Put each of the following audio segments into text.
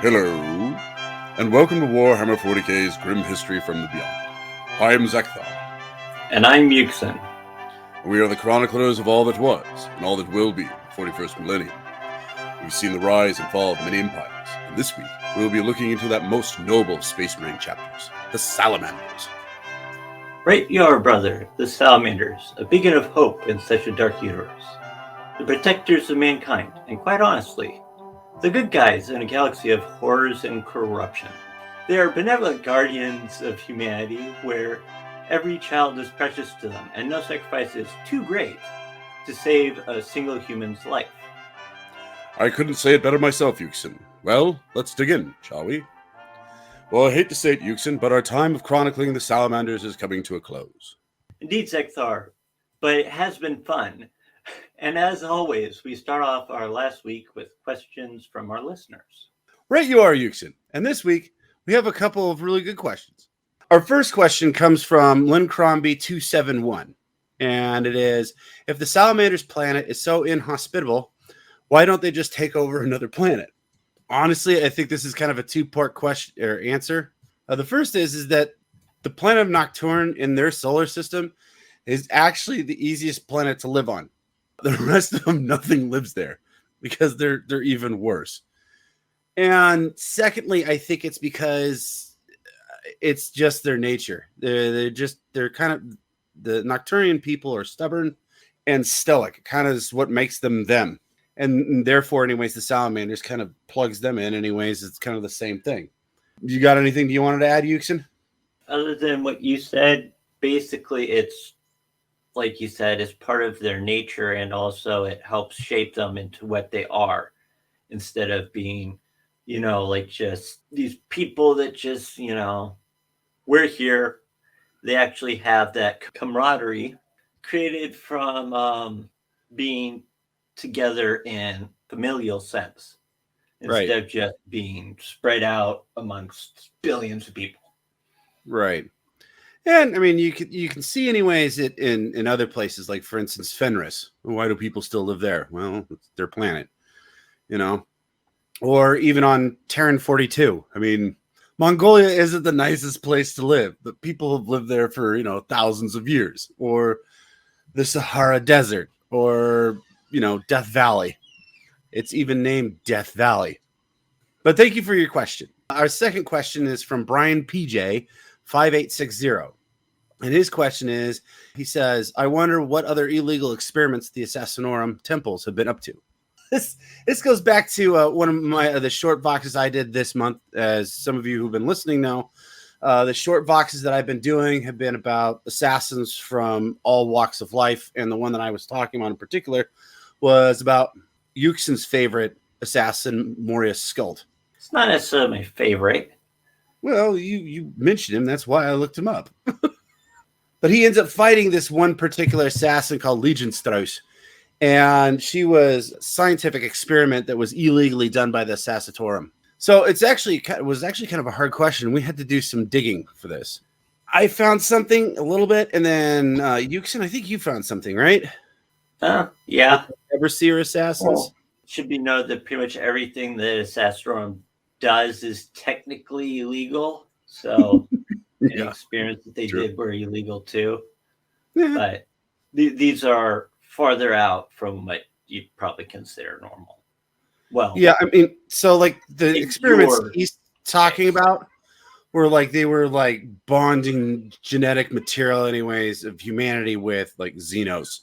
Hello, and welcome to Warhammer 40k's Grim History from the Beyond. I am Zeckthar. And I'm Yuksen. We are the chroniclers of all that was, and all that will be in the 41st millennium. We've seen the rise and fall of many empires, and this week we will be looking into that most noble of Space Marine chapters, the Salamanders. Right you are, brother, the Salamanders, a beacon of hope in such a dark universe. The protectors of mankind, and quite honestly, the good guys in a galaxy of horrors and corruption. They are benevolent guardians of humanity where every child is precious to them and no sacrifice is too great to save a single human's life. I couldn't say it better myself, Yuksen. Well, let's dig in, shall we? Well, I hate to say it, Yuksen, but our time of chronicling the Salamanders is coming to a close. Indeed, Zeckthar, but it has been fun. And as always, we start off our last week with questions from our listeners. Right you are, Yuksen. And this week, we have a couple of really good questions. Our first question comes from Lynn Crombie 271. And it is, if the Salamanders planet is so inhospitable, why don't they just take over another planet? Honestly, I think this is kind of a two-part question or answer. The first is that the planet of Nocturne in their solar system is actually the easiest planet to live on. The rest of them, nothing lives there because they're even worse. And secondly, I think it's because it's just their nature. They're kind of, the Nocturian people are stubborn and stoic. It kind of is what makes them them. And therefore, anyways, the Salamanders kind of plugs them in. Anyways, it's kind of the same thing. You got anything you wanted to add, Yuksen? Other than what you said, basically it's, like you said, it's part of their nature, and also it helps shape them into what they are instead of being, like just these people that just, we're here. They actually have that camaraderie created from being together in familial sense instead of just being spread out amongst billions of people. Right. And I mean, you can see anyways it in other places, like for instance, Fenris. Why do people still live there? Well, it's their planet, or even on Terran 42. I mean, Mongolia isn't the nicest place to live, but people have lived there for, thousands of years, or the Sahara Desert, or, Death Valley. It's even named Death Valley. But thank you for your question. Our second question is from Brian PJ 5860. And his question is, he says, I wonder what other illegal experiments the Assassinorum temples have been up to. This goes back to one of the short voxes I did this month. As some of you who've been listening know, the short voxes that I've been doing have been about assassins from all walks of life. And the one that I was talking about in particular was about Yuksen's favorite assassin, Morius Skuld. It's not necessarily my favorite. Well, you mentioned him. That's why I looked him up. But he ends up fighting this one particular assassin called Legion Strauss. And she was a scientific experiment that was illegally done by the Assassitorum. So it was actually kind of a hard question. We had to do some digging for this. I found something a little bit, and then Yuksen, I think you found something, right? Yeah. Everseer assassins? Well, it should be noted that pretty much everything that Assassitorum does is technically illegal. So any experiments that they did were illegal too. Yeah. But these are farther out from what you'd probably consider normal. Well, yeah, I mean, so like the experiments he's talking about were like they were like bonding genetic material, anyways, of humanity with like Xenos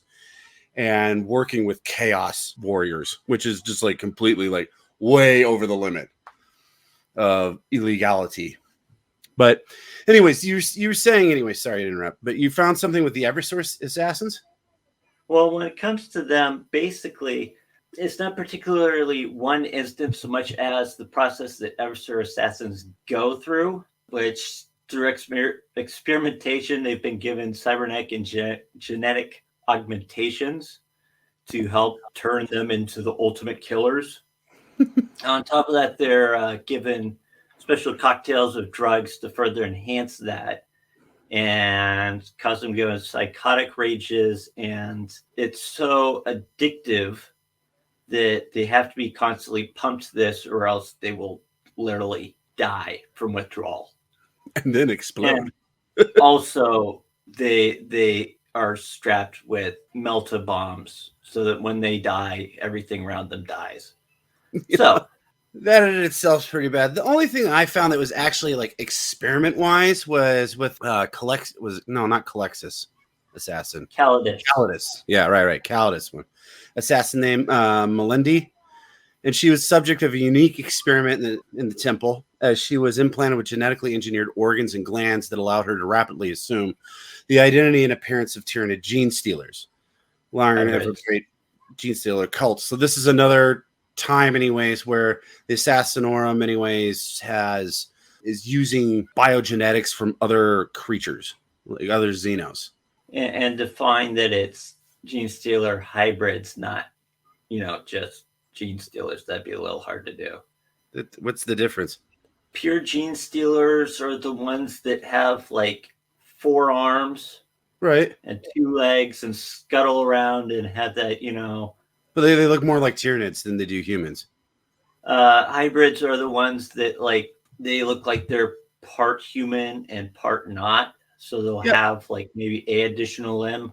and working with Chaos Warriors, which is just like completely like way over the limit of illegality. But anyways, you were saying anyway, sorry to interrupt, but you found something with the Eversource assassins? Well, when it comes to them, basically, it's not particularly one instance so much as the process that Eversource assassins go through, which through experimentation, they've been given cybernetic and genetic augmentations to help turn them into the ultimate killers. On top of that, they're given special cocktails of drugs to further enhance that and cause them to go into psychotic rages. And it's so addictive that they have to be constantly pumped this or else they will literally die from withdrawal. And then explode. And also, they are strapped with melta bombs so that when they die, everything around them dies. So that in itself is pretty bad. The only thing I found that was actually like experiment wise was with not Calexis assassin. Calidus. Yeah, right. Calidus one. Assassin named Melindy. And she was subject of a unique experiment in the temple, as she was implanted with genetically engineered organs and glands that allowed her to rapidly assume the identity and appearance of Tyranid gene stealers, allowing her to infiltrate gene stealer cults. So this is another time, anyways, where the Assassinorum, anyways, is using biogenetics from other creatures, like other Xenos, and to find that it's gene stealer hybrids, not just gene stealers. That'd be a little hard to do. What's the difference? Pure gene stealers are the ones that have like 4 arms, right, and 2 legs and scuttle around and have that, But they look more like Tyranids than they do humans. Hybrids are the ones that they look like they're part human and part not. So they'll have like maybe a additional limb.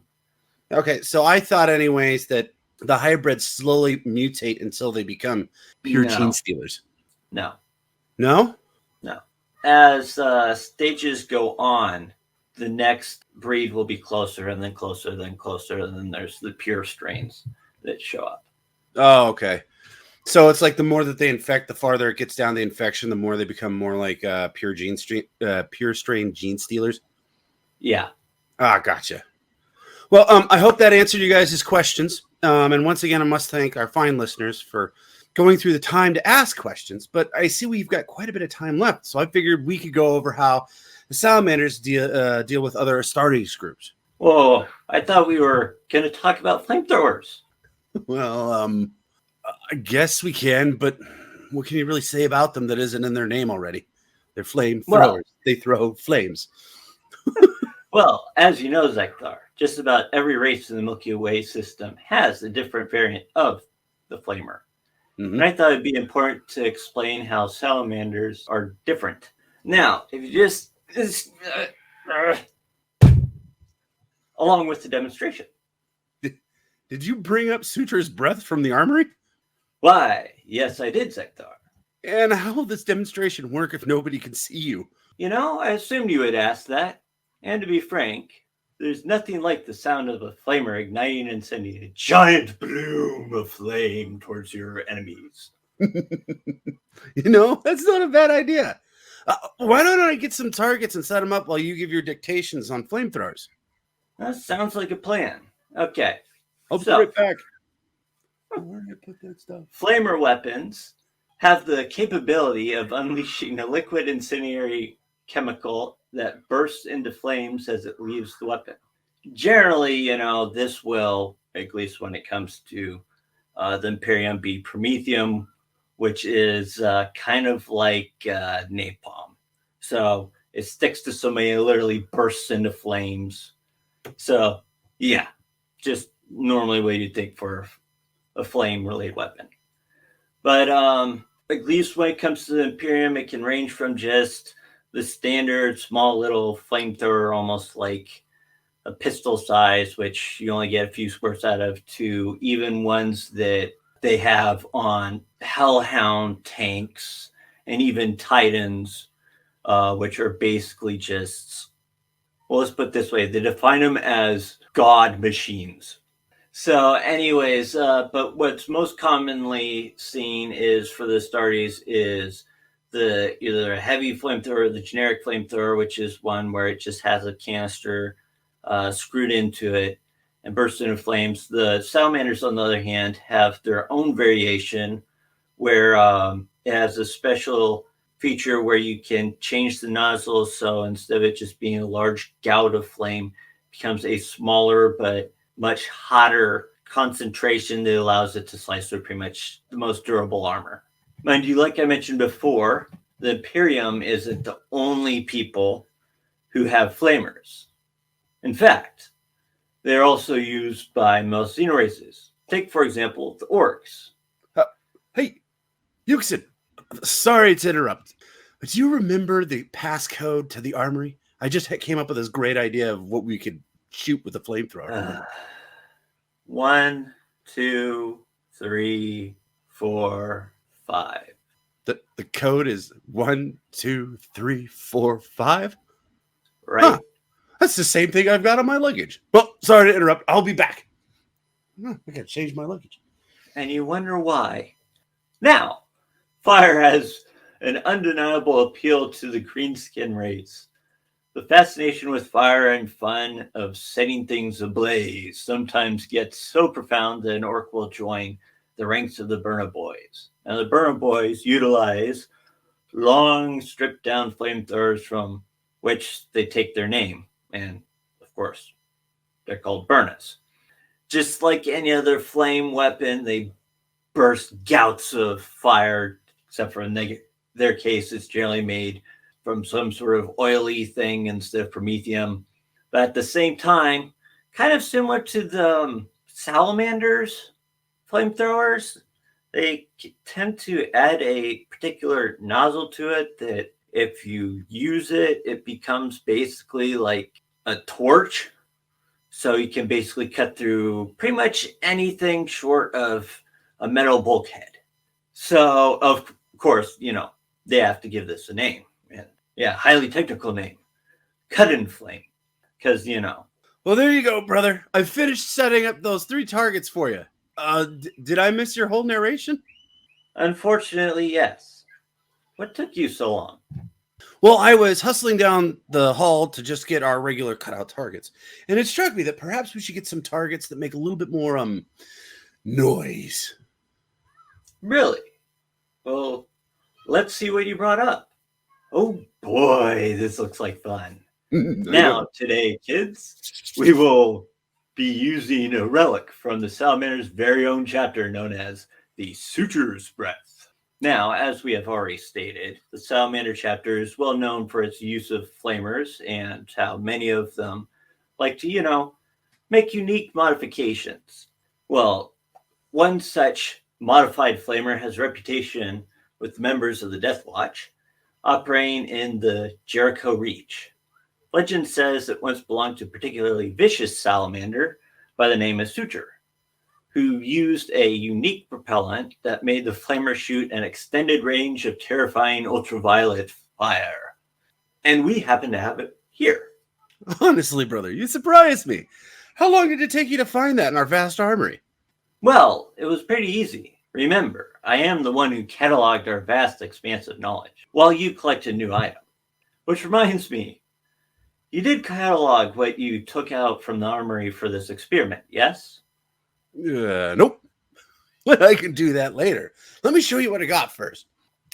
Okay, so I thought anyways that the hybrids slowly mutate until they become pure gene stealers. No. As stages go on, the next breed will be closer and then closer, then closer, and then there's the pure strains that show up. Oh, okay. So it's like the more that they infect, the farther it gets down the infection, the more they become more like pure strain gene stealers. Yeah. Ah, gotcha. Well, I hope that answered you guys' questions. And once again, I must thank our fine listeners for going through the time to ask questions. But I see we've got quite a bit of time left, so I figured we could go over how the Salamanders deal with other Astartes groups. Whoa, I thought we were going to talk about flamethrowers. Well, I guess we can, but what can you really say about them that isn't in their name already? They're flame throwers. They throw flames. Well, as you know, Zeckthar, just about every race in the Milky Way system has a different variant of the flamer. Mm-hmm. And I thought it'd be important to explain how salamanders are different. Now, if you just along with the demonstration. Did you bring up Sutra's breath from the armory? Why, yes, I did, Zeckthar. And how will this demonstration work if nobody can see you? I assumed you would ask that. And to be frank, there's nothing like the sound of a flamer igniting and sending a giant bloom of flame towards your enemies. That's not a bad idea. Why don't I get some targets and set them up while you give your dictations on flamethrowers? That sounds like a plan. Okay. I'll be right back. Where did I put that stuff? Flamer weapons have the capability of unleashing a liquid incendiary chemical that bursts into flames as it leaves the weapon. Generally, this will, at least when it comes to the Imperium, be promethium, which is kind of like napalm. So it sticks to somebody and literally bursts into flames. So, yeah, just normally what you'd think for a flame-related weapon. But at least when it comes to the Imperium, it can range from just the standard small little flamethrower, almost like a pistol size, which you only get a few squirts out of, to even ones that they have on Hellhound tanks and even Titans, which are basically just, well, let's put it this way, they define them as god machines. So anyways, but what's most commonly seen is for the Astartes is either a heavy flamethrower or the generic flamethrower, which is one where it just has a canister screwed into it and bursts into flames. The Salamanders, on the other hand, have their own variation where it has a special feature where you can change the nozzle. So instead of it just being a large gout of flame, it becomes a smaller but much hotter concentration that allows it to slice through pretty much the most durable armor. Mind you, like I mentioned before, the Imperium isn't the only people who have flamers. In fact, they're also used by most xeno races. Take, for example, the orcs. Hey, Yuksen, Sorry to interrupt, but do you remember the passcode to the armory? I just came up with this great idea of what we could shoot with a flamethrower. 1, 2, 3, 4, 5. The code is 1, 2, 3, 4, 5. Right. Huh. That's the same thing I've got on my luggage. Well, sorry to interrupt. I'll be back. I gotta change my luggage. And you wonder why. Now, fire has an undeniable appeal to the greenskin race. The fascination with fire and fun of setting things ablaze sometimes gets so profound that an orc will join the ranks of the Burna Boys. Now, the Burna Boys utilize long, stripped-down flamethrowers from which they take their name. And, of course, they're called Burnas. Just like any other flame weapon, they burst gouts of fire, except for in their case, it's generally made from some sort of oily thing instead of promethium. But at the same time, kind of similar to the Salamanders flamethrowers, they tend to add a particular nozzle to it that if you use it, it becomes basically like a torch. So you can basically cut through pretty much anything short of a metal bulkhead. So, of course, they have to give this a name. And yeah, highly technical name. Cut and flame. Because, Well, there you go, brother. I finished setting up those 3 targets for you. Did I miss your whole narration? Unfortunately, yes. What took you so long? Well, I was hustling down the hall to just get our regular cutout targets. And it struck me that perhaps we should get some targets that make a little bit more, noise. Really? Well, let's see what you brought up. Oh boy, this looks like fun. Now, today, kids, we will be using a relic from the Salamander's very own chapter known as the Suture's Breath. Now, as we have already stated, the Salamander chapter is well known for its use of flamers and how many of them like to, make unique modifications. Well, one such modified flamer has a reputation with members of the Death Watch, operating in the Jericho Reach. Legend says it once belonged to a particularly vicious salamander by the name of Suture, who used a unique propellant that made the flamer shoot an extended range of terrifying ultraviolet fire. And we happen to have it here. Honestly, brother, you surprised me. How long did it take you to find that in our vast armory? Well, it was pretty easy. Remember, I am the one who cataloged our vast expanse of knowledge, while you collected new items. Which reminds me, you did catalog what you took out from the armory for this experiment, yes? Nope. But I can do that later. Let me show you what I got first.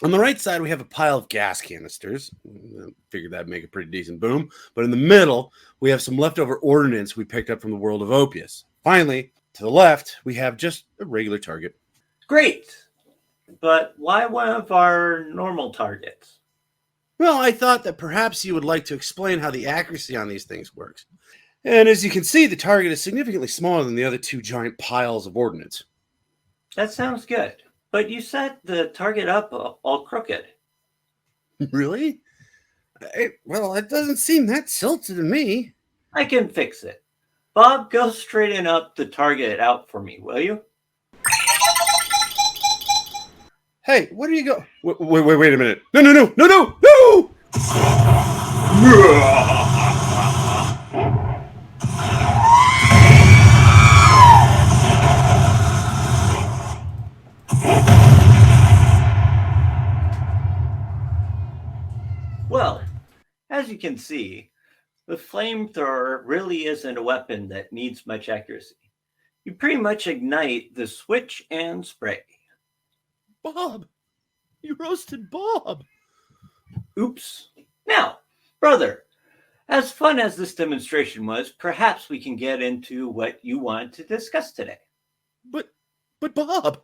On the right side, we have a pile of gas canisters. I figured that'd make a pretty decent boom. But in the middle, we have some leftover ordnance we picked up from the world of Opius. Finally, to the left, we have just a regular target. Great. But why one of our normal targets? Well, I thought that perhaps you would like to explain how the accuracy on these things works. And as you can see, the target is significantly smaller than the other 2 giant piles of ordnance. That sounds good. But you set the target up all crooked. Really? Well, it doesn't seem that tilted to me. I can fix it. Bob, go straighten up the target out for me, will you? Hey, what are you go? Wait a minute. No! Well, as you can see, the flamethrower really isn't a weapon that needs much accuracy. You pretty much ignite the switch and spray. Bob! You roasted Bob! Oops. Now, brother, as fun as this demonstration was, perhaps we can get into what you wanted to discuss today. But Bob!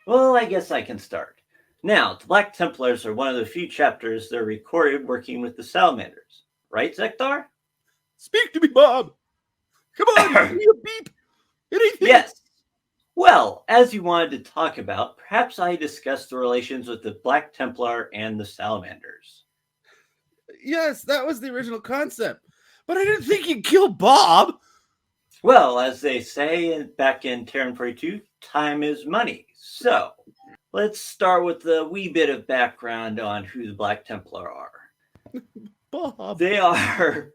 Well, I guess I can start. Now, the Black Templars are one of the few chapters that are recorded working with the Salamanders. Right, Zeckthar? Speak to me, Bob! Come on, give me a beep! Anything! Yes. Well, as you wanted to talk about, perhaps I discussed the relations with the Black Templar and the Salamanders. Yes, that was the original concept. But I didn't think you'd kill Bob. Well, as they say back in Terran 42, time is money. So, let's start with a wee bit of background on who the Black Templar are. Bob. They are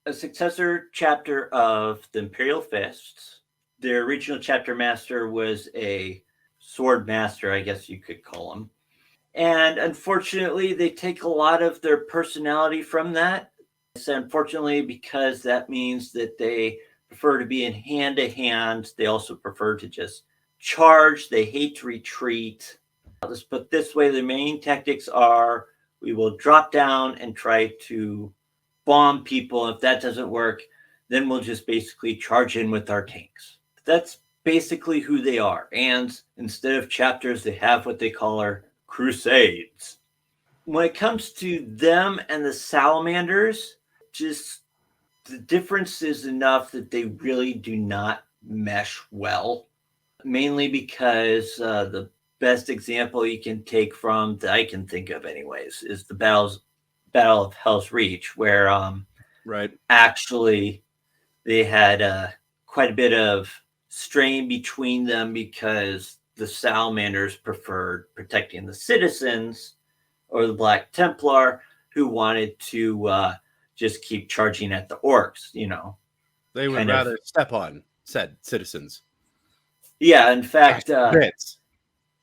a successor chapter of the Imperial Fists. Their original chapter master was a sword master, I guess you could call him. And unfortunately, they take a lot of their personality from that. So unfortunately, because that means that they prefer to be in hand to hand. They also prefer to just charge. They hate to retreat. Let's put this way, the main tactics are we will drop down and try to bomb people. If that doesn't work, then we'll just basically charge in with our tanks. That's basically who they are. And instead of chapters, they have what they call our crusades. When it comes to them and the Salamanders, just the difference is enough that they really do not mesh well, mainly because the best example you can take from that I can think of anyways is the Battle of Hell's Reach, where Right. actually they had quite a bit of strain between them because the Salamanders preferred protecting the citizens or the Black Templar who wanted to just keep charging at the orcs, They would kind of. rather step on said citizens. Yeah, in fact, Bits.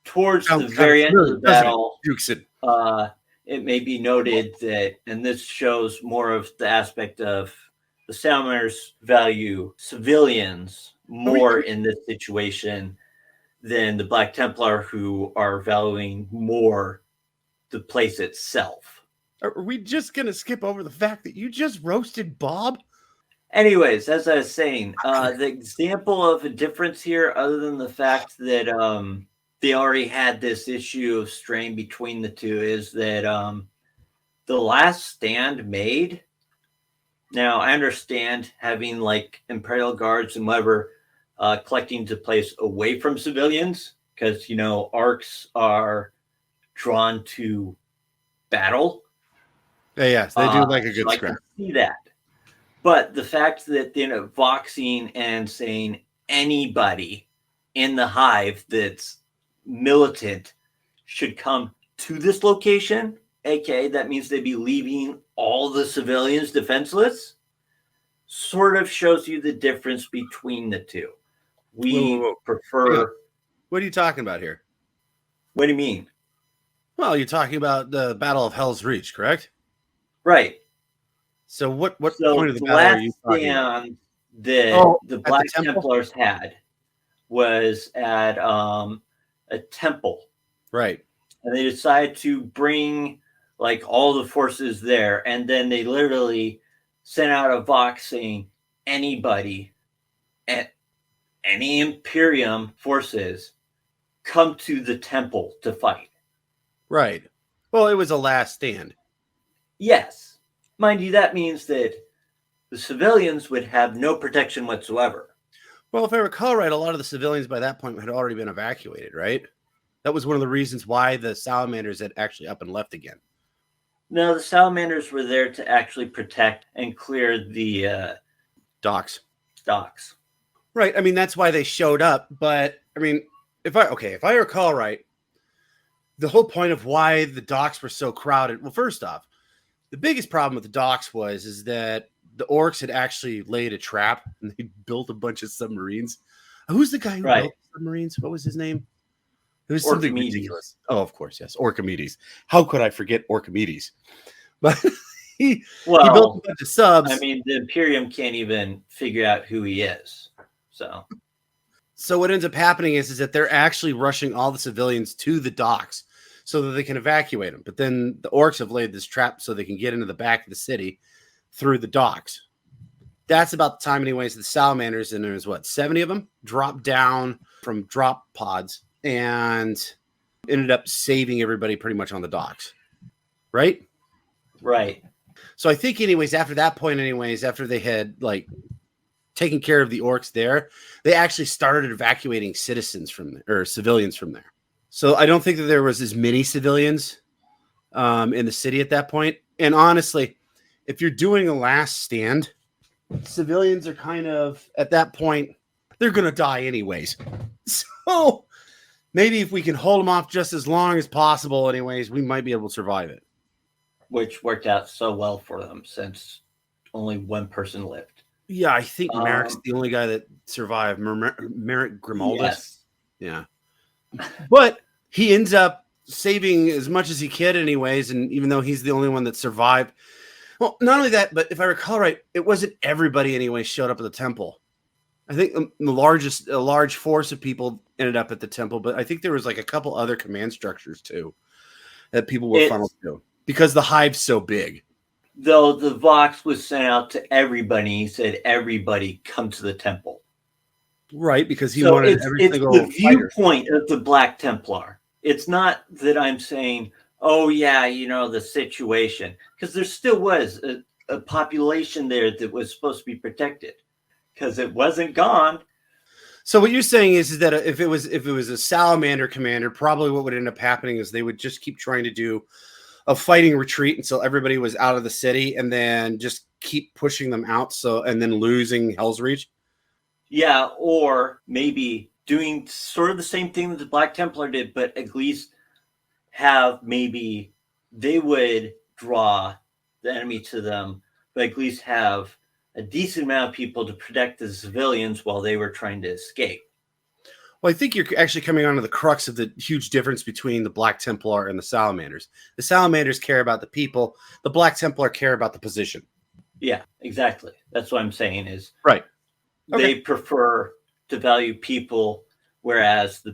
towards the Sounds very end of familiar, the doesn't it, battle, Yuksen? it may be noted that, and this shows more of the aspect of the Salamanders value civilians more in this situation than the Black Templar, who are valuing more the place itself. Are we just going to skip over the fact that you just roasted Bob? Anyways, as I was saying, the example of a difference here, other than the fact that they already had this issue of strain between the two, is that the last stand made. Now, I understand having like Imperial Guards and whatever collecting to place away from civilians because, arcs are drawn to battle. Yes, they do like a good so scrap. I can see that. But the fact that they're voxing and saying anybody in the hive that's militant should come to this location, aka that means they'd be leaving all the civilians defenseless, sort of shows you the difference between the two. We prefer. What are you talking about here? What do you mean? Well, you're talking about the Battle of Hell's Reach, correct? Right. So what So point of the the battle are last you talking about? stand that the at Black the temple? Templars had was at a temple. Right. And they decided to bring like all the forces there. And then they literally sent out a vox saying anybody at any Imperium forces come to the temple to fight. Right. Well, it was a last stand. Yes. Mind you, that means that the civilians would have no protection whatsoever. Well, if I recall right, a lot of the civilians by that point had already been evacuated, right? That was one of the reasons why the Salamanders had actually up and left again. No, the Salamanders were there to actually protect and clear the docks. Right. I mean, that's why they showed up. But I mean, if I recall right, the whole point of why the docks were so crowded. Well, first off, the biggest problem with the docks is that the orcs had actually laid a trap and they built a bunch of submarines. Who's the guy who built submarines? What was his name? It was something ridiculous. Oh, of course, yes. Orchimedes. How could I forget Orchimedes? But he built a bunch of subs. I mean, the Imperium can't even figure out who he is. So what ends up happening is that they're actually rushing all the civilians to the docks so that they can evacuate them. But then the orcs have laid this trap so they can get into the back of the city through the docks. That's about the time, anyways, the Salamanders, and there's 70 of them, dropped down from drop pods and ended up saving everybody pretty much on the docks. Right? Right. So I think, anyways, after that point, after they had taking care of the orcs there, they actually started evacuating citizens from there, or civilians from there. So I don't think that there was as many civilians in the city at that point. And honestly, if you're doing a last stand, civilians are kind of, at that point, they're going to die anyways. So maybe if we can hold them off just as long as possible anyways, we might be able to survive it. Which worked out so well for them since only one person lived. Yeah, I think Merrick's the only guy that survived. Merrick Grimaldus. Yes. Yeah. But he ends up saving as much as he could anyways, and even though he's the only one that survived. Well, not only that, but if I recall right, it wasn't everybody anyway showed up at the temple. I think a large force of people ended up at the temple, but I think there was like a couple other command structures too that people were funneled to because the hive's so big. Though the Vox was sent out to everybody, he said, "Everybody come to the temple." Right, because he wanted every single the viewpoint of the Black Templar. It's not that I'm saying, "Oh yeah, the situation," because there still was a population there that was supposed to be protected. Because it wasn't gone. So what you're saying is that if it was a Salamander commander, probably what would end up happening is they would just keep trying to do a fighting retreat until everybody was out of the city, and then just keep pushing them out. And then losing Hell's Reach. Yeah, or maybe doing sort of the same thing that the Black Templar did, but at least have maybe they would draw the enemy to them, but at least have a decent amount of people to protect the civilians while they were trying to escape. Well, I think you're actually coming on to the crux of the huge difference between the Black Templar and the Salamanders. The Salamanders care about the people. The Black Templar care about the position. Yeah, exactly. That's what I'm saying is right. They prefer to value people, whereas the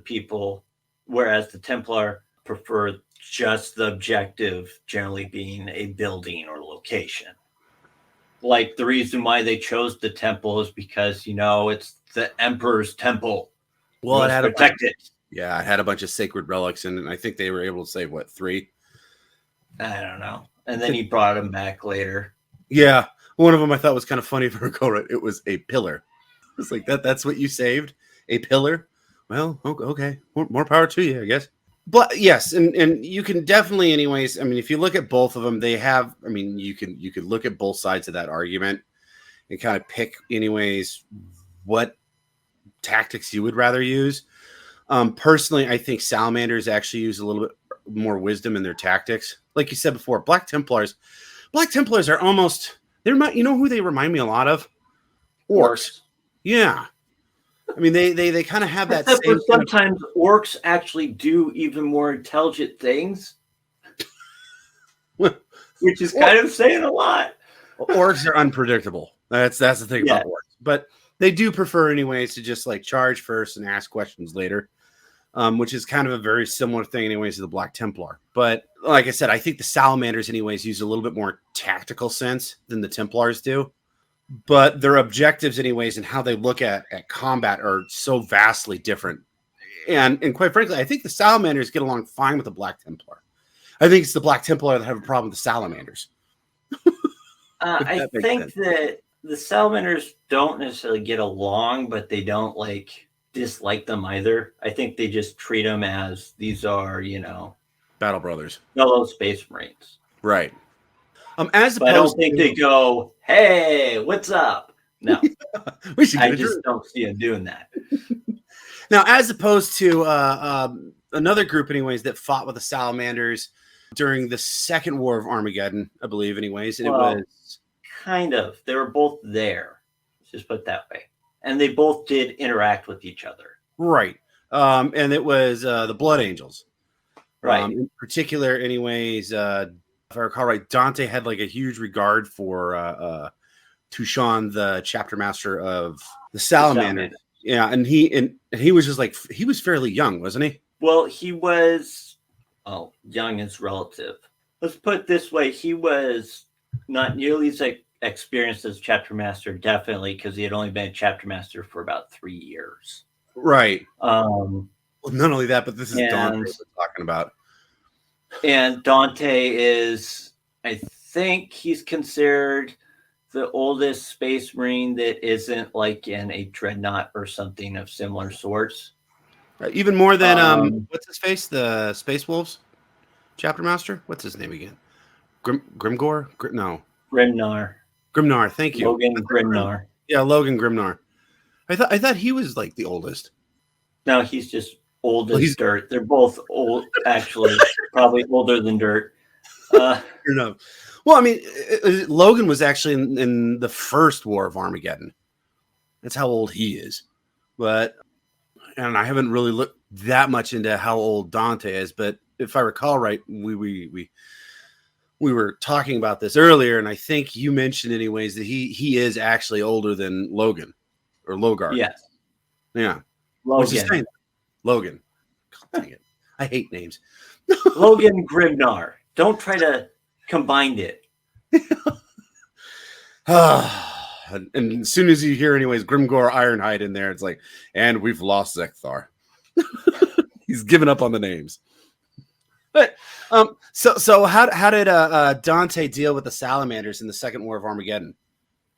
Templar prefer just the objective generally being a building or location. Like the reason why they chose the temple is because, it's the Emperor's temple. Well, it had protected. It had a bunch of sacred relics, and I think they were able to save, 3? I don't know. And then he brought them back later. Yeah. One of them I thought was kind of funny for a Korra. It was a pillar. It's like, that's what you saved? A pillar? Well, okay. More power to you, I guess. But yes, and you can definitely, anyways. I mean, if you look at both of them, they have. I mean, you can look at both sides of that argument and kind of pick, anyways, what tactics you would rather use. Personally, I think Salamanders actually use a little bit more wisdom in their tactics. Like you said before, Black Templars are almost. You know who they remind me a lot of? Orcs. Yeah. I mean, they kind of have that. Except same sometimes orcs actually do even more intelligent things, which is kind of saying a lot. Orcs are unpredictable. That's the thing about orcs. But they do prefer, anyways, to just charge first and ask questions later, which is kind of a very similar thing, anyways, to the Black Templar. But like I said, I think the Salamanders, anyways, use a little bit more tactical sense than the Templars do. But their objectives, anyways, and how they look at combat are so vastly different. And quite frankly, I think the Salamanders get along fine with the Black Templar. I think it's the Black Templar that have a problem with the Salamanders. I think that the Salamanders don't necessarily get along, but they don't dislike them either. I think they just treat them as these are, battle brothers, fellow Space Marines. Right. But I don't think they go, "Hey, what's up?" No, I just don't see them doing that. Now, as opposed to another group, anyways, that fought with the Salamanders during the Second War of Armageddon, I believe, anyways, and it was kind of. They were both there. Let's just put it that way, and they both did interact with each other. Right, and it was the Blood Angels, right? In particular, anyways. If I recall right, Dante had a huge regard for Tushan, the chapter master of the Salamander. Yeah, and he was just he was fairly young, wasn't he? Well, he was. Oh, young is relative. Let's put it this way: he was not nearly as experienced as chapter master, definitely, because he had only been a chapter master for about 3 years. Right. Well, not only that, but this is Dante we're talking about. And Dante is, I think he's considered the oldest Space Marine that isn't like in a dreadnought or something of similar sorts. Even more than Um, what's his face? The Space Wolves chapter master. What's his name again? Grimgor? No, Grimnar, Grimnar. Thank you. Logan Grimnar. Yeah, Logan Grimnar. I thought he was like the oldest. No, he's just old Well, as he's dirt. They're both old, actually, probably older than dirt. Uh, no. Well, I mean, Logan was actually in the first War of Armageddon. That's how old he is. But and I haven't really looked that much into how old Dante is. But if I recall right, we were talking about this earlier, and I think you mentioned anyways that he is actually older than Logan or Logar. yes, Yeah. Which is Logan. saying Logan. God dang it. I hate names. Logan Grimnar. Don't try to combine it. And as soon as you hear anyways Grimgor Ironhide in there, it's like, and we've lost Zeckthar. He's given up on the names. But so how did Dante deal with the Salamanders in the Second War of Armageddon?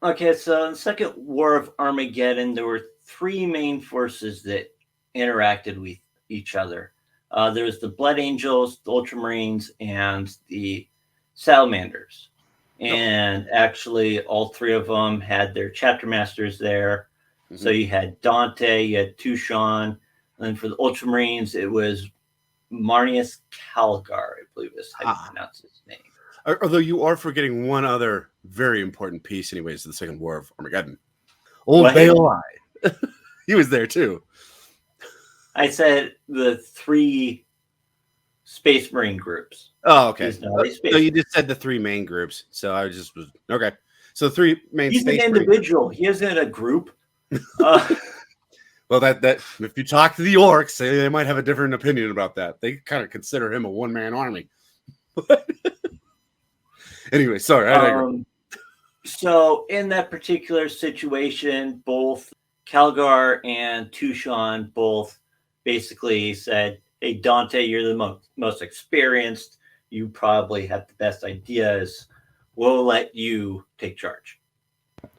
Okay, so in the Second War of Armageddon, there were three main forces that interacted with each other. There was the Blood Angels, the Ultramarines, and the Salamanders. And actually, all three of them had their chapter masters there. Mm-hmm. So you had Dante, you had Tucson, and then for the Ultramarines, it was Marnius Calgar, I believe is how you pronounce his name. Although you are forgetting one other very important piece, anyways, of the Second War of Armageddon. Old Baelai. He was there too. I said the three Space Marine groups. Oh, okay. So you just said the three main groups. So I just was okay. So the three main. He's Space an individual. He isn't a group. Well, that if you talk to the orcs, they might have a different opinion about that. They kind of consider him a one-man army. Anyway, sorry. So in that particular situation, both Calgar and Tucson both basically said, hey, Dante, you're the most experienced. You probably have the best ideas. We'll let you take charge.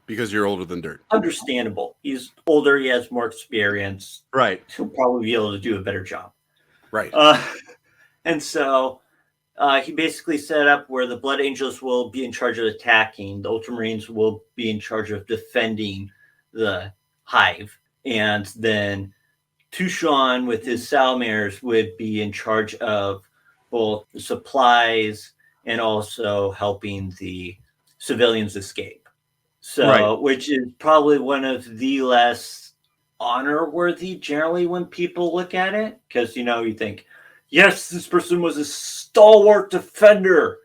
Because you're older than dirt. Understandable. He's older. He has more experience. Right. He'll probably be able to do a better job. Right. And so he basically set up where the Blood Angels will be in charge of attacking. The Ultramarines will be in charge of defending the hive. And then Tucson with his Salamanders would be in charge of both the supplies and also helping the civilians escape. So, which is probably one of the less honor-worthy generally when people look at it. Because, you think, yes, this person was a stalwart defender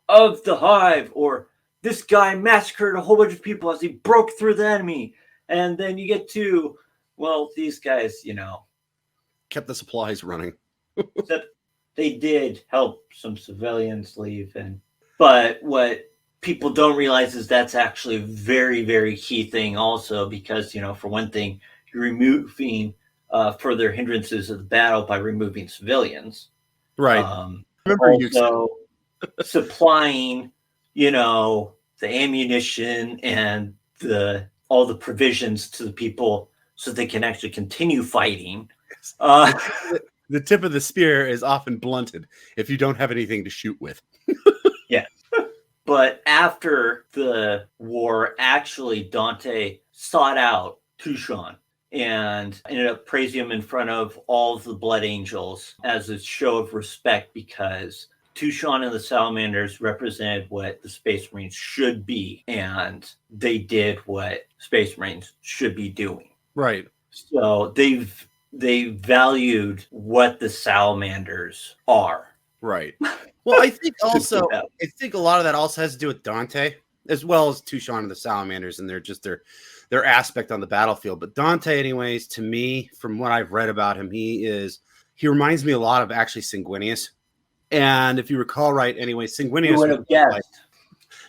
of the hive, or this guy massacred a whole bunch of people as he broke through the enemy. And then you get to, well, these guys, kept the supplies running. They did help some civilians leave. But what people don't realize is that's actually a very, very key thing also, because, for one thing, you're removing further hindrances of the battle by removing civilians. Right. Also supplying, the ammunition and all the provisions to the people so they can actually continue fighting. The tip of the spear is often blunted if you don't have anything to shoot with. Yeah. But after the war, actually, Dante sought out Tucson and ended up praising him in front of all of the Blood Angels as a show of respect, because Tucson and the Salamanders represented what the Space Marines should be, and they did what Space Marines should be doing. Right. So they valued what the Salamanders are. Right. Well, I think a lot of that also has to do with Dante, as well as Tucson and the Salamanders, and their aspect on the battlefield. But Dante, anyways, to me, from what I've read about him, he reminds me a lot of actually Sanguinius. And if you recall right, anyway, Sanguinius. You would have guessed.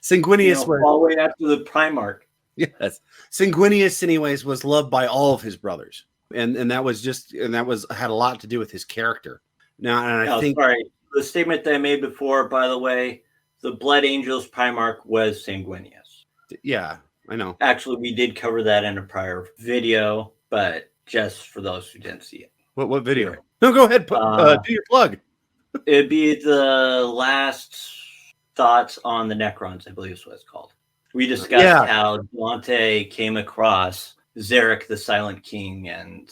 Sanguinius was all the way after the Primarch. Yes, Sanguinius, anyways, was loved by all of his brothers, and that had a lot to do with his character. Now, and I think. Sorry. The statement that I made before, by the way, the Blood Angels Primarch was Sanguinius. Yeah, I know. Actually, we did cover that in a prior video, but just for those who didn't see it. What video? Here. No, go ahead. Do your plug. It'd be the last thoughts on the Necrons, I believe is what it's called. We discussed how Dante came across Zarek the Silent King, and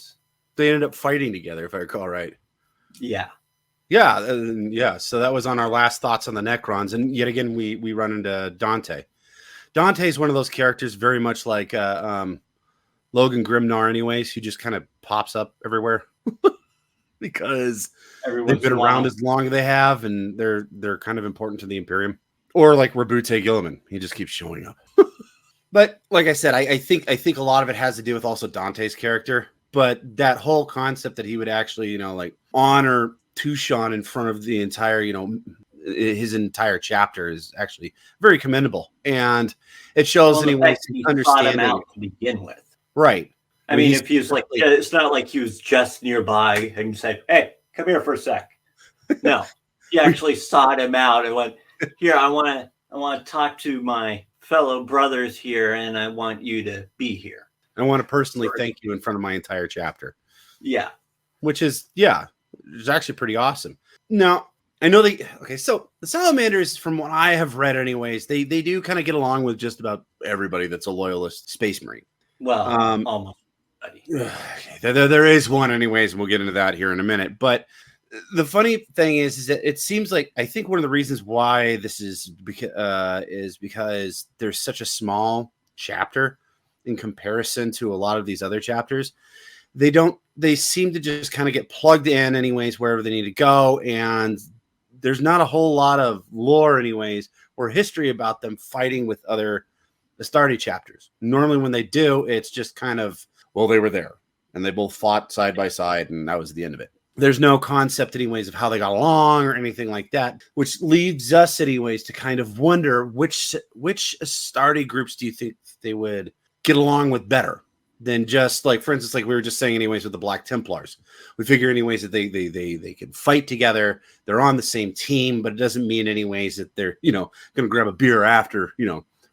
they ended up fighting together, if I recall right. Yeah. Yeah. So that was on our last thoughts on the Necrons, and yet again we run into Dante. Dante is one of those characters, very much like Logan Grimnar, anyways, who just kind of pops up everywhere because they've been around as long as they have, and they're kind of important to the Imperium. Or like Rabute Gilliman, he just keeps showing up. But like I said, I think a lot of it has to do with also Dante's character. But that whole concept that he would actually, like honor Tushan in front of the entire, his entire chapter is actually very commendable, and it shows anyways understanding him out to begin with. Right. I mean, if he was like, it's not like he was just nearby and said, "Hey, come here for a sec." No, he actually sought him out and went, "Here, I want to talk to my fellow brothers here, and I want you to be here. I want to personally thank you in front of my entire chapter." Yeah. Which is, it's actually pretty awesome. Now, I know so the Salamanders, from what I have read anyways, they do kind of get along with just about everybody that's a loyalist space marine. Well, almost. There is one anyways, and we'll get into that here in a minute. But the funny thing is that it seems like, I think one of the reasons why this is because there's such a small chapter in comparison to a lot of these other chapters. They seem to just kind of get plugged in anyways wherever they need to go, and there's not a whole lot of lore anyways or history about them fighting with other Astartes chapters. Normally when they do, it's just kind of, well, they were there and they both fought side by side, and that was the end of it. There's no concept anyways of how they got along or anything like that, which leads us anyways to kind of wonder which Astartes groups do you think they would get along with better than just, like, for instance, like we were just saying anyways with the Black Templars. We figure anyways that they can fight together. They're on the same team, but it doesn't mean anyways that they're, going to grab a beer after,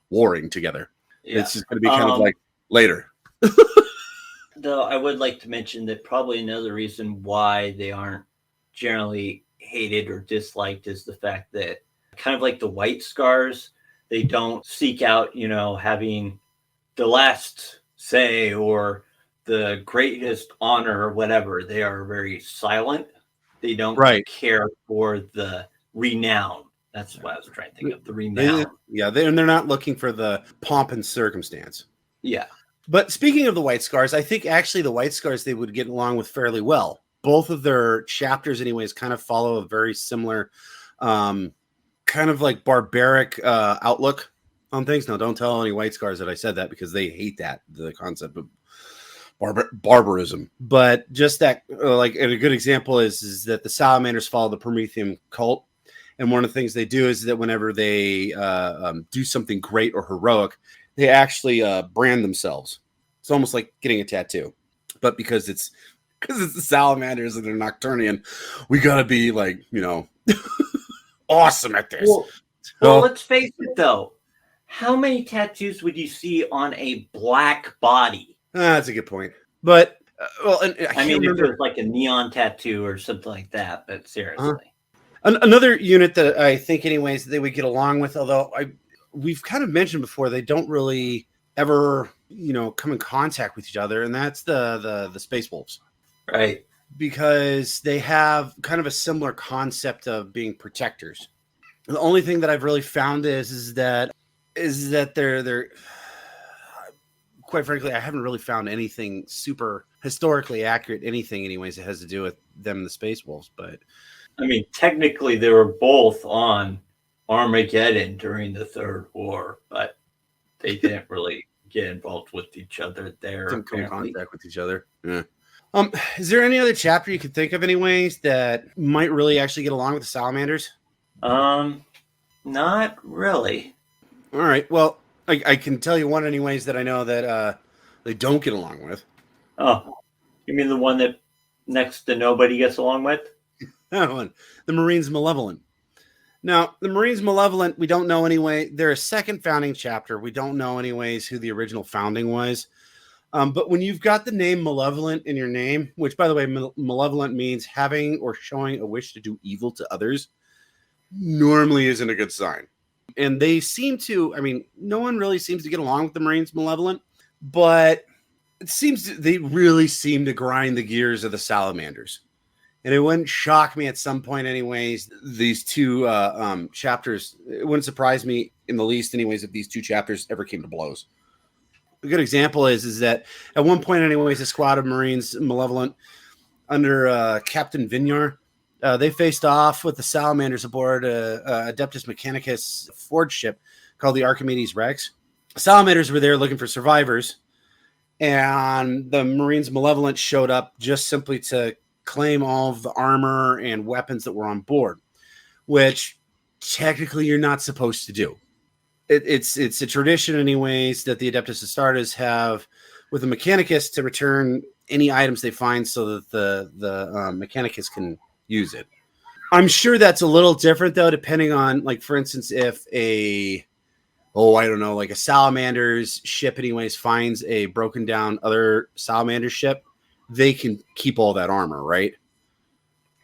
warring together. Yeah. It's just going to be kind of like later. Though I would like to mention that probably another reason why they aren't generally hated or disliked is the fact that, kind of like the White Scars, they don't seek out, having the last say or the greatest honor or whatever. They are very silent. They don't care for the renown. That's what I was trying to think of, the renown. They're not looking for the pomp and circumstance. Yeah. But speaking of the White Scars, I think actually the White Scars they would get along with fairly well. Both of their chapters anyways kind of follow a very similar kind of like barbaric outlook on things. Now, don't tell any White Scars that I said that, because they hate that, the concept of barbarism. But just that, like, and a good example is that the Salamanders follow the Promethean cult. And one of the things they do is that whenever they do something great or heroic, they actually brand themselves. It's almost like getting a tattoo. But because it's the Salamanders and they're Nocturnian, we got to be like, awesome at this. Well, let's face it, though. How many tattoos would you see on a black body? That's a good point. But, I mean, if it was like a neon tattoo or something like that, but seriously. Another unit that I think anyways they would get along with, although we've kind of mentioned before, they don't really ever, come in contact with each other, and that's the Space Wolves. Right. Because they have kind of a similar concept of being protectors. The only thing that I've really found is that they're quite frankly, I haven't really found anything super historically accurate, anything anyways that has to do with them, the Space Wolves. But I mean, technically they were both on Armageddon during the Third War, but they didn't really get involved with each other there. Didn't come in contact with each other. Yeah. Is there any other chapter you could think of anyways that might really actually get along with the Salamanders? Not really. All right. Well, I can tell you one anyways that I know that they don't get along with. Oh, you mean the one that next to nobody gets along with? That one. The Marines Malevolent. Now, the Marines Malevolent, we don't know anyway. They're a second founding chapter. We don't know anyways who the original founding was. But when you've got the name Malevolent in your name, which, by the way, malevolent means having or showing a wish to do evil to others, normally isn't a good sign. And they seem to, I mean, no one really seems to get along with the Marines Malevolent, but they really seem to grind the gears of the Salamanders. And it wouldn't shock me at some point, anyways, these two chapters, it wouldn't surprise me in the least, anyways, if these two chapters ever came to blows. A good example is that at one point, anyways, a squad of Marines Malevolent under Captain Vinyar, they faced off with the Salamanders aboard Adeptus Mechanicus Ford ship called the Archimedes Rex. Salamanders were there looking for survivors, and the Marines Malevolent showed up just simply to claim all of the armor and weapons that were on board, which technically you're not supposed to do. It's a tradition, anyways, that the Adeptus Astartes have with the Mechanicus to return any items they find so that the Mechanicus can use it. I'm sure that's a little different, though, depending on, like, for instance, if I don't know, like a Salamander's ship, anyways, finds a broken down other Salamander ship, they can keep all that armor, right?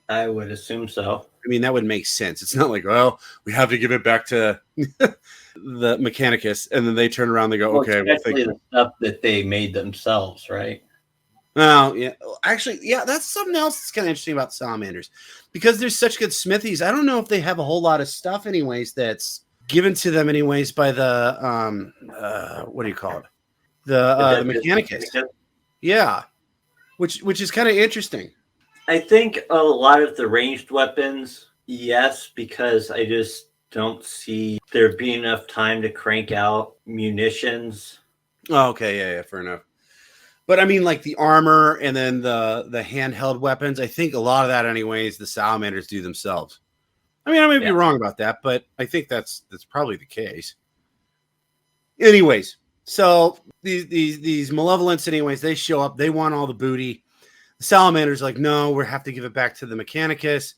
I would assume so. I mean, that would make sense. It's not like, well, we have to give it back to the Mechanicus, and then they turn around and they go, okay. Especially the stuff that they made themselves, right? Oh, yeah. Actually, yeah, that's something else that's kind of interesting about Salamanders. Because there's such good smithies, I don't know if they have a whole lot of stuff, anyways, that's given to them, anyways, by the, what do you call it? The Mechanicus. Yeah. Which is kind of interesting. I think a lot of the ranged weapons, yes, because I just don't see there being enough time to crank out munitions. Oh, okay, yeah, fair enough. But I mean, like the armor and then the handheld weapons, I think a lot of that, anyways, the Salamanders do themselves. I mean, I may be wrong about that, but I think that's probably the case. Anyways, so these malevolents, anyways, they show up. They want all the booty. The Salamander's like, no, we have to give it back to the Mechanicus.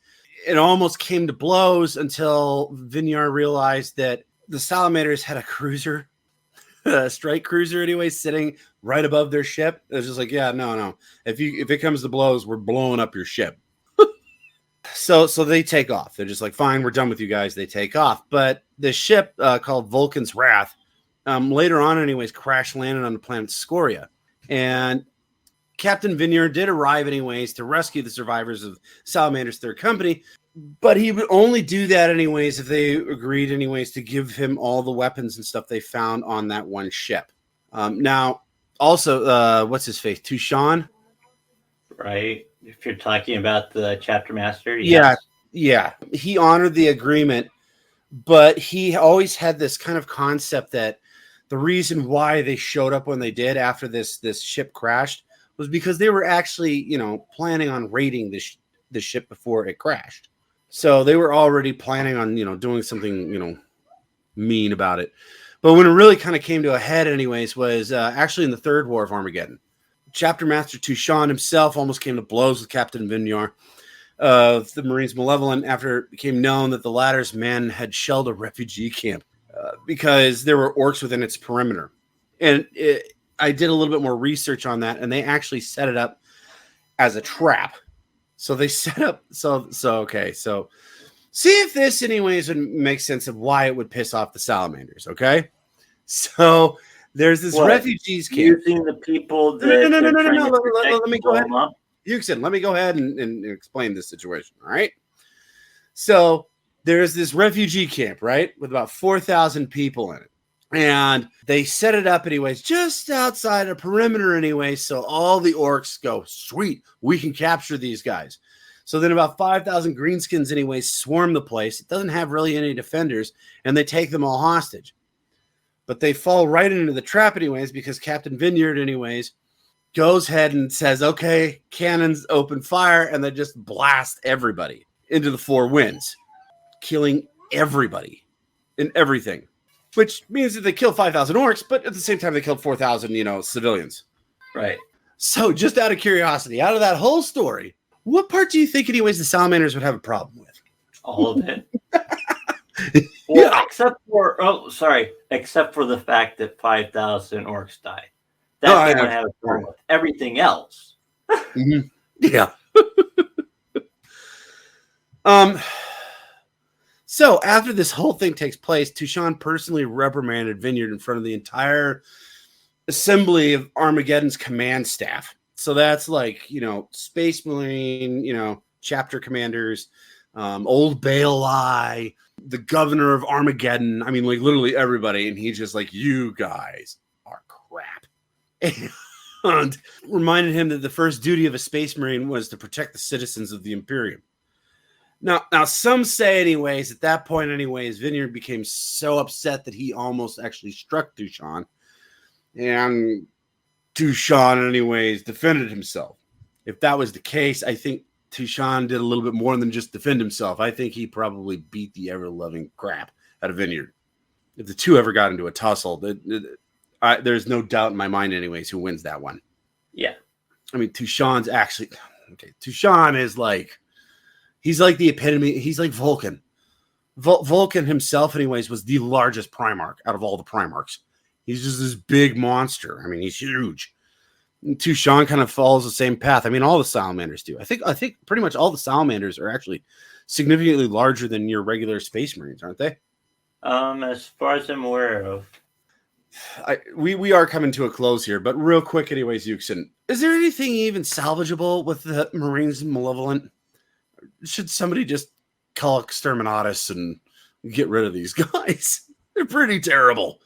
It almost came to blows until Vinyar realized that the Salamanders had a cruiser, a strike cruiser, anyways, sitting right above their ship. It was just like, yeah, no. If it comes to blows, we're blowing up your ship. So they take off. They're just like, fine, we're done with you guys. They take off. But the ship called Vulcan's Wrath, later on, anyways, crash landed on the planet Scoria. And Captain Vinyar did arrive, anyways, to rescue the survivors of Salamander's third company. But he would only do that, anyways, if they agreed, anyways, to give him all the weapons and stuff they found on that one ship. Now, also, what's his face? Tushan? Right. If you're talking about the chapter master. Yes. Yeah. He honored the agreement, but he always had this kind of concept that the reason why they showed up when they did after this ship crashed was because they were actually, planning on raiding the ship before it crashed. So they were already planning on, doing something, mean about it. But when it really kind of came to a head, anyways, was actually in the Third War of Armageddon. Chapter Master Tushan himself almost came to blows with Captain Vinyar of the Marines Malevolent after it became known that the latter's men had shelled a refugee camp because there were orcs within its perimeter. And I did a little bit more research on that, and they actually set it up as a trap. So they set up, so see if this, anyways, would make sense of why it would piss off the Salamanders, okay? So there's this refugees camp. Using the people that No. Let me go ahead. Yuksen, let me go ahead and explain this situation, all right? So there's this refugee camp, right, with about 4,000 people in it. And they set it up, anyways, just outside a perimeter, anyway, so all the orcs go, sweet, we can capture these guys. So then about 5,000 greenskins, anyways, swarm the place. It doesn't have really any defenders, and they take them all hostage. But they fall right into the trap, anyways, because Captain Vinyard, anyways, goes ahead and says, okay, cannons open fire, and they just blast everybody into the four winds, killing everybody and everything. Which means that they killed 5,000 orcs, but at the same time, they killed 4,000, civilians. Right. So just out of curiosity, out of that whole story, what part do you think, anyways, the Salamanders would have a problem with? All of it. Well, Yeah. except for the fact that 5,000 orcs died. No, That they would have a problem with. Everything else. Mhm. Yeah. Um. So after this whole thing takes place, Tushan personally reprimanded Vineyard in front of the entire assembly of Armageddon's command staff. So that's like, Space Marine, chapter commanders, old Baelai, the governor of Armageddon. I mean, like literally everybody. And he's just like, you guys are crap. And reminded him that the first duty of a Space Marine was to protect the citizens of the Imperium. Now, some say, anyways, at that point, anyways, Vineyard became so upset that he almost actually struck Tushan. And Tushan, anyways, defended himself. If that was the case, I think Tushan did a little bit more than just defend himself. I think he probably beat the ever-loving crap out of Vineyard. If the two ever got into a tussle, there's no doubt in my mind, anyways, who wins that one. Yeah. I mean, Tushan's actually... Okay, Tushan is like... He's like the epitome. He's like Vulcan. Vulcan himself, anyways, was the largest Primarch out of all the Primarchs. He's just this big monster. I mean, he's huge. And Tushan kind of follows the same path. I mean, all the Salamanders do. I think pretty much all the Salamanders are actually significantly larger than your regular Space Marines, aren't they? As far as I'm aware of. We are coming to a close here, but real quick, anyways, Yuksen, is there anything even salvageable with the Marines Malevolent? Should somebody just call Exterminatus and get rid of these guys? They're pretty terrible.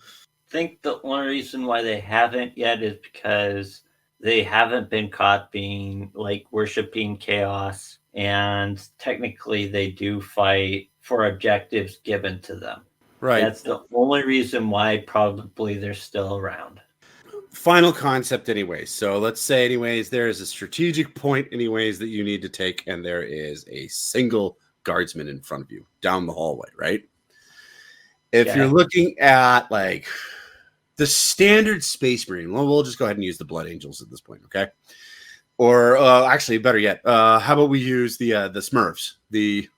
I think the only reason why they haven't yet is because they haven't been caught being like worshiping chaos, and technically they do fight for objectives given to them. Right. That's the only reason why probably they're still around. Final concept, anyways. So let's say, anyways, there is a strategic point, anyways, that you need to take, and there is a single guardsman in front of you down the hallway, right? If you're looking at like the standard Space Marine, well, we'll just go ahead and use the Blood Angels at this point, okay? Or actually, better yet, how about we use the Smurfs, the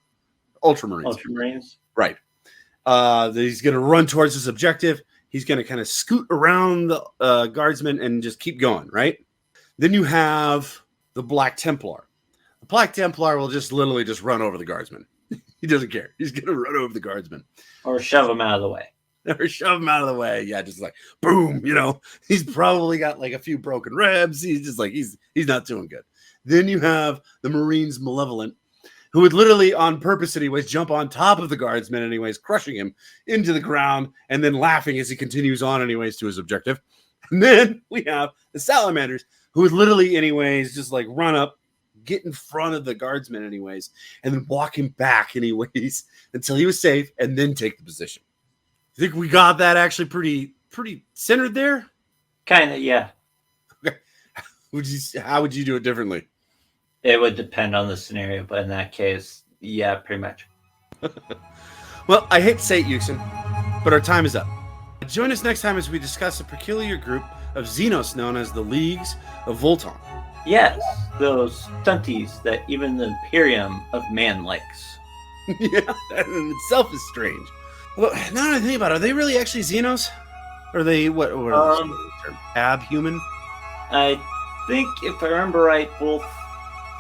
Ultramarines? Ultramarines, right? He's going to run towards his objective. He's going to kind of scoot around the guardsman and just keep going, right? Then you have the Black Templar. The Black Templar will just literally just run over the guardsman. He doesn't care. He's going to run over the guardsman. Or shove him out of the way. Or shove him out of the way. Yeah, just like, boom, He's probably got like a few broken ribs. He's just like, he's not doing good. Then you have the Marines Malevolent, who would literally, on purpose anyways, jump on top of the guardsman anyways, crushing him into the ground, and then laughing as he continues on anyways to his objective. And then we have the Salamanders, who would literally anyways just like run up, get in front of the guardsman anyways, and then walk him back anyways until he was safe, and then take the position. You think we got that actually pretty centered there? Kind of, yeah. Okay. How would you do it differently? It would depend on the scenario, but in that case, yeah, pretty much. Well, I hate to say it, Yuksen, but our time is up. Join us next time as we discuss a peculiar group of Xenos known as the Leagues of Voltan. Yes, those stunties that even the Imperium of man likes. Yeah, that in itself is strange. Well, now that I think about it, are they really actually Xenos? Or are they, what are they? Abhuman? I think, if I remember right, both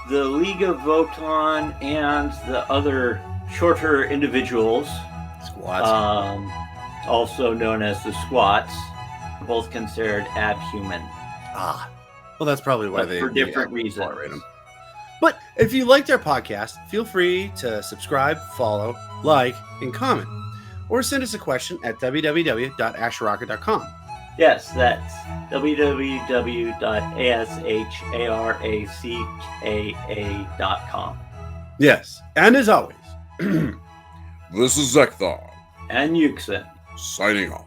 the League of Votan and the other shorter individuals, Squats, also known as the Squats, are both considered abhuman. Ah, well, that's probably why for different reasons. Them. But if you liked our podcast, feel free to subscribe, follow, like, and comment, or send us a question at www.asherocket.com. Yes, that's www.asharacka.com. Yes, and as always, this is Zeckthar and Yuksen signing off.